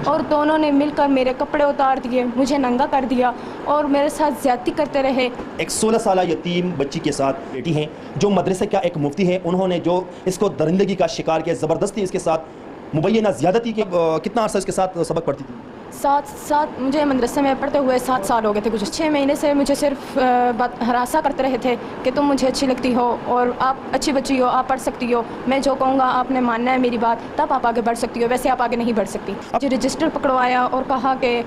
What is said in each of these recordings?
اور دونوں نے مل کر میرے کپڑے اتار دیے, مجھے ننگا کر دیا اور میرے ساتھ زیادتی کرتے رہے. ایک 16 سالہ یتیم بچی کے ساتھ بیٹی ہیں جو مدرسے کا ایک مفتی ہے, انہوں نے جو اس کو درندگی کا شکار کیا, زبردستی اس کے ساتھ مبینہ زیادتی کے. کتنا عرصہ اس کے ساتھ سبق پڑھتی تھی؟ 7 مجھے مدرسے میں پڑھتے ہوئے 7 سال ہو گئے تھے. کچھ 6 مہینے سے مجھے صرف ہراساں کرتے رہے تھے کہ تم مجھے اچھی لگتی ہو اور آپ اچھی بچی ہو, آپ پڑھ سکتی ہو, میں جو کہوں گا آپ نے ماننا ہے میری بات, تب آپ آگے بڑھ سکتی ہو, ویسے آپ آگے نہیں بڑھ سکتی. مجھے رجسٹر پکڑوایا اور کہا کہ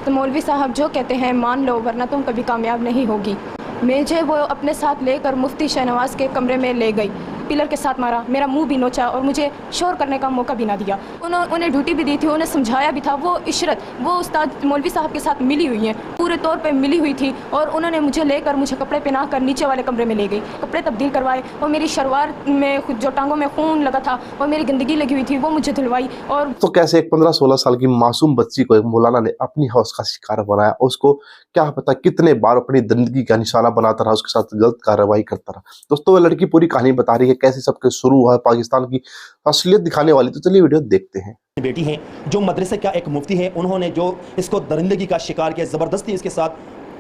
مولوی صاحب جو کہتے ہیں مان لو ورنہ تم کبھی کامیاب نہیں ہوگی. مجھے وہ اپنے ساتھ لے کر مفتی شہنواز کے کمرے میں لے گئی, پلر کے ساتھ مارا, میرا منہ بھی نوچا اور مجھے شور کرنے کا موقع بھی نہ دیا. انہیں ڈیوٹی بھی دی تھی, انہیں سمجھایا بھی تھا. وہ عشرت وہ استاد مولوی صاحب کے ساتھ ملی ہوئی ہیں, پورے طور پہ ملی ہوئی تھی, اور انہوں نے مجھے لے کر مجھے کپڑے پہنا کر نیچے والے کمرے میں لے گئی, کپڑے تبدیل کروائے اور میری شلوار میں جو ٹانگوں میں خون لگا تھا اور میری گندگی لگی ہوئی تھی وہ مجھے دھلوائی. اور تو کیسے ایک 15-16 سال کی معصوم بچی کو ایک مولانا نے اپنی حوص کا شکار بنایا, اس کو کیا پتا کتنے بار اپنی زندگی کا نشانہ بناتا رہا, اس کے ساتھ غلط کارروائی کرتا رہا. دوستوں وہ لڑکی پوری کہانی بتا رہی ہے کیسے سب کے شروع ہوا, پاکستان کی اصلیت دکھانے والی. تو چلیے ویڈیو دیکھتے ہیں. بیٹی ہیں جو مدرسے کا ایک مفتی ہے, انہوں نے جو اس کو درندگی کا شکار کیا, زبردستی اس کے ساتھ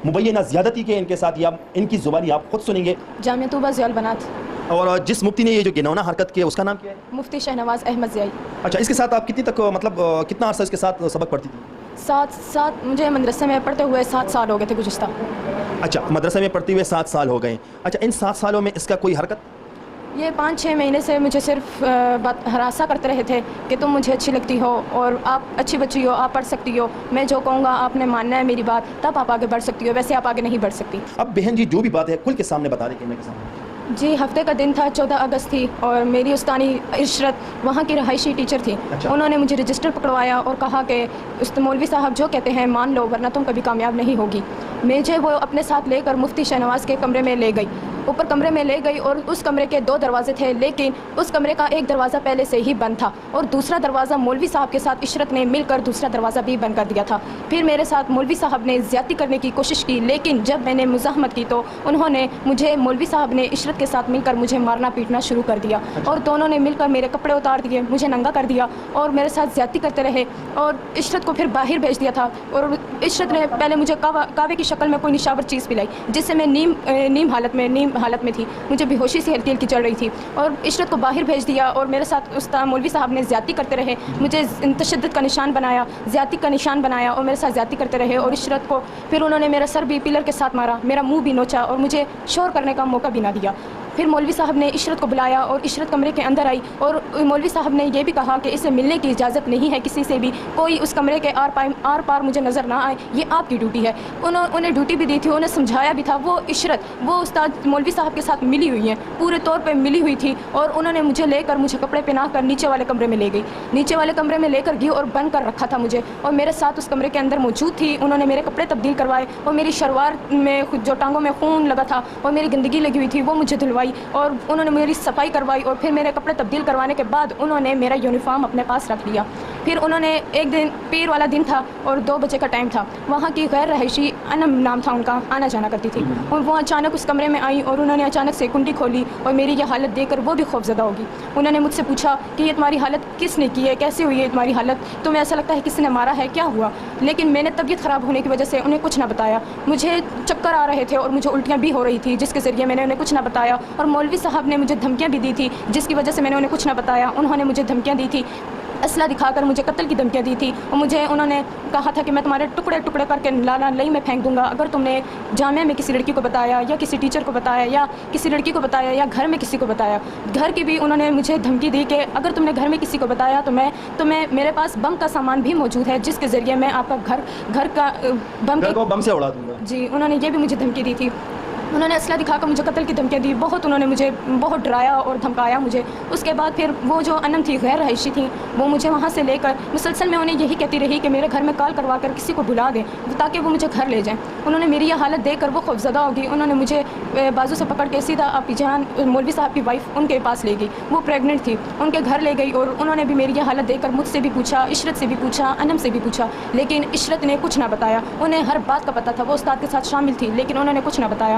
مبینہ زیادتی کے ان کے ساتھ, یا ان کی زبانی آپ خود سنیں گے. جامعہ طوبہ ضیاء البنات. اور جس مفتی نے یہ جو گنونا حرکت کی اس کا نام کیا ہے؟ مفتی شہنواز احمد ضیائی. اچھا, اس کے ساتھ آپ کتنی تک مطلب کتنا عرصہ اس کے ساتھ سبق پڑھتی تھی؟ 7 مجھے مدرسے میں پڑھتے ہوئے 7 سال ہو گئے تھے گزشتہ. اچھا, مدرسے میں پڑھتے ہوئے 7 سال ہو گئے. اچھا, ان 7 سالوں میں اس کا کوئی حرکت؟ یہ 5-6 مہینے سے مجھے صرف ہراساں کرتے رہے تھے کہ تم مجھے اچھی لگتی ہو اور آپ اچھی بچی ہو, آپ پڑھ سکتی ہو, میں جو کہوں گا آپ نے ماننا ہے میری بات, تب آپ آگے بڑھ سکتی ہو, ویسے آپ آگے نہیں بڑھ سکتی. اب بہن جی جو بھی بات ہے کھل کے سامنے بتا دیں کیمرے کے سامنے. جی, ہفتے کا دن تھا, 14 اگست تھی, اور میری استانی عشرت وہاں کی رہائشی ٹیچر تھی. انہوں نے مجھے رجسٹر پکڑوایا اور کہا کہ مولوی صاحب جو کہتے ہیں مان لو ورنہ تم کبھی کامیاب نہیں ہوگی. مجھے وہ اپنے ساتھ لے کر مفتی شہنواز کے کمرے میں لے گئی, اوپر کمرے میں لے گئی, اور اس کمرے کے 2 دروازے تھے, لیکن اس کمرے کا ایک دروازہ پہلے سے ہی بند تھا اور دوسرا دروازہ مولوی صاحب کے ساتھ عشرت نے مل کر دوسرا دروازہ بھی بند کر دیا تھا. پھر میرے ساتھ مولوی صاحب نے زیادتی کرنے کی کوشش کی, لیکن جب میں نے مزاحمت کی تو انہوں نے مجھے, مولوی صاحب نے عشرت کے ساتھ مل کر مجھے مارنا پیٹنا شروع کر دیا, اور دونوں نے مل کر میرے کپڑے اتار دیے, مجھے ننگا کر دیا اور میرے ساتھ زیادتی کرتے رہے. اور عشرت کو پھر باہر بھیج دیا تھا, اور عشرت نے پہلے مجھے کعوے کی شکل میں کوئی نشاور چیز پلائی, جس سے میں نیم حالت میں تھی, مجھے بے ہوشی سے ہلکی ہلکی چڑھ رہی تھی, اور عشرت کو باہر بھیج دیا. اور میرے ساتھ مولوی صاحب نے زیادتی کرتے رہے, مجھے تشدد کا نشان بنایا, زیادتی کا نشان بنایا, اور میرے ساتھ زیادتی کرتے رہے. اور عشرت کو پھر انہوں نے میرا سر بھی پلر کے ساتھ مارا, میرا منہ بھی نوچا اور مجھے شور کرنے کا موقع بھی نہ دیا. پھر مولوی صاحب نے عشرت کو بلایا اور عشرت کمرے کے اندر آئی, اور مولوی صاحب نے یہ بھی کہا کہ اسے ملنے کی اجازت نہیں ہے کسی سے بھی, کوئی اس کمرے کے آر پار مجھے نظر نہ آئے, یہ آپ کی ڈیوٹی ہے. انہیں ڈیوٹی بھی دی تھی, انہیں سمجھایا بھی تھا. وہ عشرت وہ استاد مولوی صاحب کے ساتھ ملی ہوئی ہیں, پورے طور پہ ملی ہوئی تھی, اور انہوں نے مجھے لے کر مجھے کپڑے پہنا کر نیچے والے کمرے میں لے گئی, نیچے والے کمرے میں لے کر گئی اور بند کر رکھا تھا مجھے, اور میرے ساتھ اس کمرے کے اندر موجود تھی. انہوں نے میرے کپڑے تبدیل کروائے اور میری شلوار میں جو ٹانگوں میں خون لگا تھا اور میری گندگی لگی ہوئی تھی وہ مجھے دھلوائی, اور انہوں نے میری صفائی کروائی. اور پھر میرے کپڑے تبدیل کروانے کے بعد انہوں نے میرا یونیفارم اپنے پاس رکھ لیا. پھر انہوں نے ایک دن پیر والا دن تھا اور 2 بجے کا ٹائم تھا, وہاں کی غیر رہائشی انم نام تھا ان کا, آنا جانا کرتی تھی, اور وہ اچانک اس کمرے میں آئی اور انہوں نے اچانک سے کنڈی کھولی, اور میری یہ حالت دیکھ کر وہ بھی خوفزدہ ہوگی. انہوں نے مجھ سے پوچھا کہ یہ تمہاری حالت کس نے کی ہے, کیسے ہوئی ہے تمہاری حالت, تمہیں ایسا لگتا ہے کسی نے مارا ہے, کیا ہوا؟ لیکن میں نے طبیعت خراب ہونے کی وجہ سے انہیں کچھ نہ بتایا. مجھے چکر آ رہے تھے اور مجھے الٹیاں بھی ہو رہی تھی, جس کے ذریعے میں نے انہیں کچھ نہ بتایا. اور مولوی صاحب نے مجھے دھمکیاں بھی دی تھی, جس کی وجہ سے میں نے انہیں کچھ نہ بتایا. انہوں نے مجھے دھمکیاں دی تھی, اسلحہ دکھا کر مجھے قتل کی دھمکیاں دی تھی, اور مجھے انہوں نے کہا تھا کہ میں تمہارے ٹکڑے ٹکڑے کر کے لالا لئی میں پھینک دوں گا اگر تم نے جامعہ میں کسی لڑکی کو بتایا, یا کسی ٹیچر کو بتایا, یا کسی لڑکی کو بتایا, یا گھر میں کسی کو بتایا. گھر کی بھی انہوں نے مجھے دھمکی دی کہ اگر تم نے گھر میں کسی کو بتایا تو میں میرے پاس بم کا سامان بھی موجود ہے, جس کے ذریعے میں آپ کا گھر کا بم سے اڑا دوں گا. جی, انہوں نے یہ بھی مجھے دھمکی دی تھی. انہوں نے اسلحہ دکھا کر مجھے قتل کی دھمکیاں دی, انہوں نے مجھے بہت ڈرایا اور دھمکایا مجھے. اس کے بعد پھر وہ جو انم تھی غیر رہائشی تھیں, وہ مجھے وہاں سے لے کر مسلسل میں انہیں یہی کہتی رہی کہ میرے گھر میں کال کروا کر کسی کو بلا دیں تاکہ وہ مجھے گھر لے جائیں. انہوں نے میری یہ حالت دیکھ کر وہ خوفزدہ ہوگی, انہوں نے مجھے بازو سے پکڑ کے سیدھا آپی جان مولوی صاحب کی وائف ان کے پاس لے گئی. وہ پریگننٹ تھی, ان کے گھر لے گئی, اور انہوں نے بھی میری یہ حالت دیکھ کر مجھ سے بھی پوچھا, عشرت سے بھی پوچھا, انم سے بھی پوچھا, لیکن عشرت نے کچھ نہ بتایا. انہیں ہر بات کا پتہ تھا, وہ استاد کے ساتھ شامل تھی, لیکن انہوں نے کچھ نہ بتایا.